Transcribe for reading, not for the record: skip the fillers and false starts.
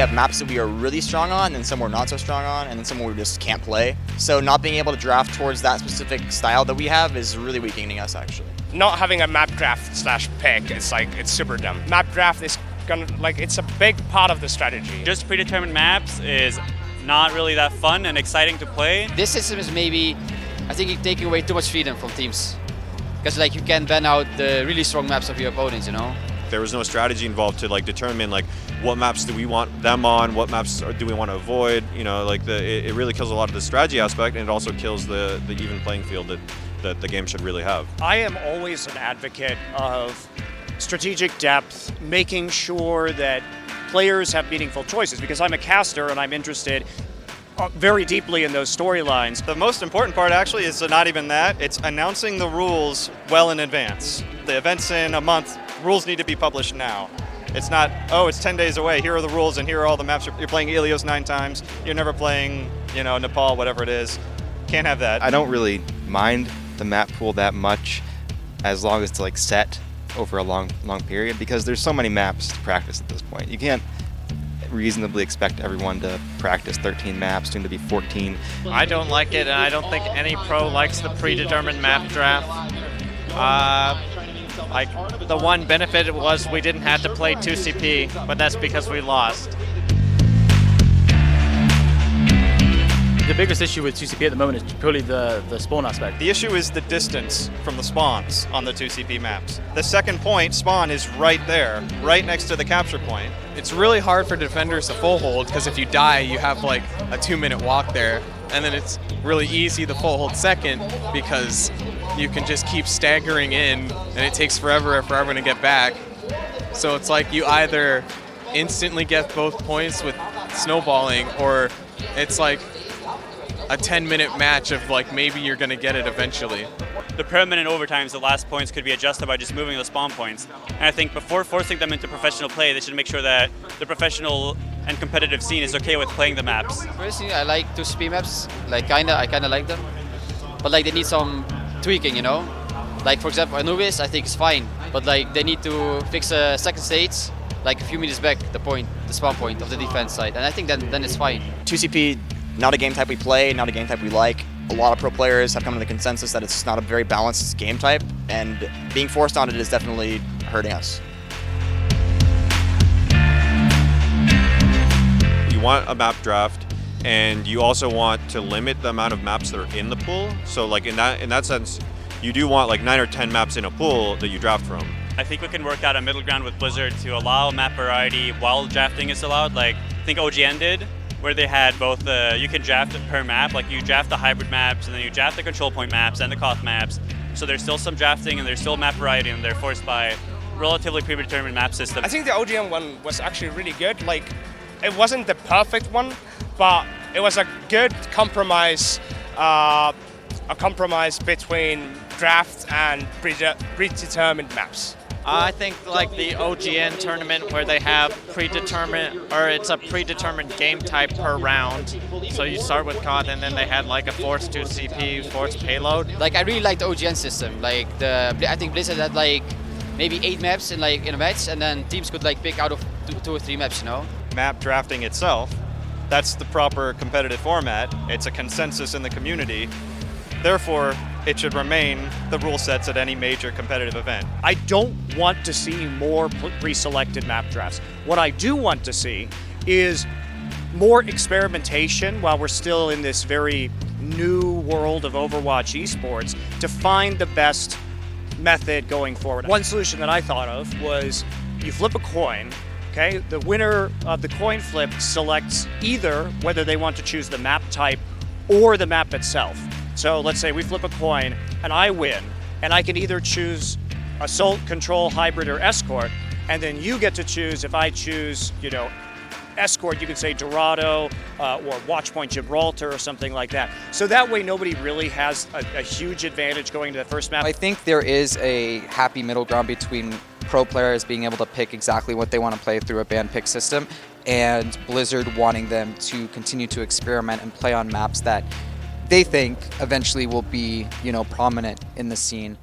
have maps that we are really strong on, and some we're not so strong on, and then some we just can't play. So not being able to draft towards that specific style that we have is really weakening us, actually. Not having a map draft / pick, it's super dumb. Map draft is it's a big part of the strategy. Just predetermined maps is not really that fun and exciting to play. This system is maybe, I think, taking away too much freedom from teams. Because you can ban out the really strong maps of your opponents, There was no strategy involved to determine what maps do we want them on, what maps do we want to avoid. It really kills a lot of the strategy aspect, and it also kills the even playing field that the game should really have. I am always an advocate of strategic depth, making sure that players have meaningful choices, because I'm a caster and I'm interested very deeply in those storylines. The most important part actually is not even that, it's announcing the rules well in advance. The event's in a month, rules need to be published now. It's not, oh, it's 10 days away, here are the rules and here are all the maps. You're playing Ilios 9 times, you're never playing, Nepal, whatever it is. Can't have that. I don't really mind the map pool that much as long as it's set over a long period, because there's so many maps to practice at this point. You can't reasonably expect everyone to practice 13 maps, soon to be 14. I don't like it, and I don't think any pro likes the predetermined map draft. The one benefit was we didn't have to play 2CP, but that's because we lost. The biggest issue with 2CP at the moment is purely the spawn aspect. The issue is the distance from the spawns on the 2CP maps. The second point spawn is right there, right next to the capture point. It's really hard for defenders to full hold, because if you die, you have a 2-minute walk there, and then it's really easy to full hold second because you can just keep staggering in, and it takes forever to get back. So it's you either instantly get both points with snowballing, or it's a 10-minute match of maybe you're going to get it eventually. The permanent overtimes, the last points could be adjusted by just moving the spawn points. And I think before forcing them into professional play, they should make sure that the professional and competitive scene is okay with playing the maps. Personally, I like 2CP maps. I kind of like them. But they need some tweaking, for example, Anubis, I think is fine. But they need to fix a second stage, a few meters back, the spawn point of the defense side. And I think then it's fine. 2CP, not a game type we play, not a game type we like. A lot of pro players have come to the consensus that it's not a very balanced game type, and being forced on it is definitely hurting us. You want a map draft, and you also want to limit the amount of maps that are in the pool. So in that sense, you do want 9 or 10 maps in a pool that you draft from. I think we can work out a middle ground with Blizzard to allow map variety while drafting is allowed. I think OGN did, where they had both you can draft it per map, you draft the hybrid maps, and then you draft the control point maps and the Koth maps. So there's still some drafting and there's still map variety, and they're forced by relatively predetermined map system. I think the OGN one was actually really good. It wasn't the perfect one, but it was a good compromise, a compromise between draft and predetermined maps. I think the OGN tournament where they have it's a predetermined game type per round. So you start with Koth, and then they had a forced 2CP, forced payload. I really like the OGN system. I think Blizzard had maybe 8 maps in a match, and then teams could pick out of 2 or 3 maps, Map drafting itself, that's the proper competitive format. It's a consensus in the community. Therefore, it should remain the rule sets at any major competitive event. I don't want to see more pre-selected map drafts. What I do want to see is more experimentation while we're still in this very new world of Overwatch esports to find the best method going forward. One solution that I thought of was you flip a coin, okay? The winner of the coin flip selects either whether they want to choose the map type or the map itself. So let's say we flip a coin and I win, and I can either choose Assault, Control, Hybrid, or Escort, and then you get to choose. If I choose, Escort, you can say Dorado or Watchpoint Gibraltar or something like that. So that way nobody really has a huge advantage going to the first map. I think there is a happy middle ground between pro players being able to pick exactly what they want to play through a band pick system, and Blizzard wanting them to continue to experiment and play on maps that they think eventually will be, prominent in the scene.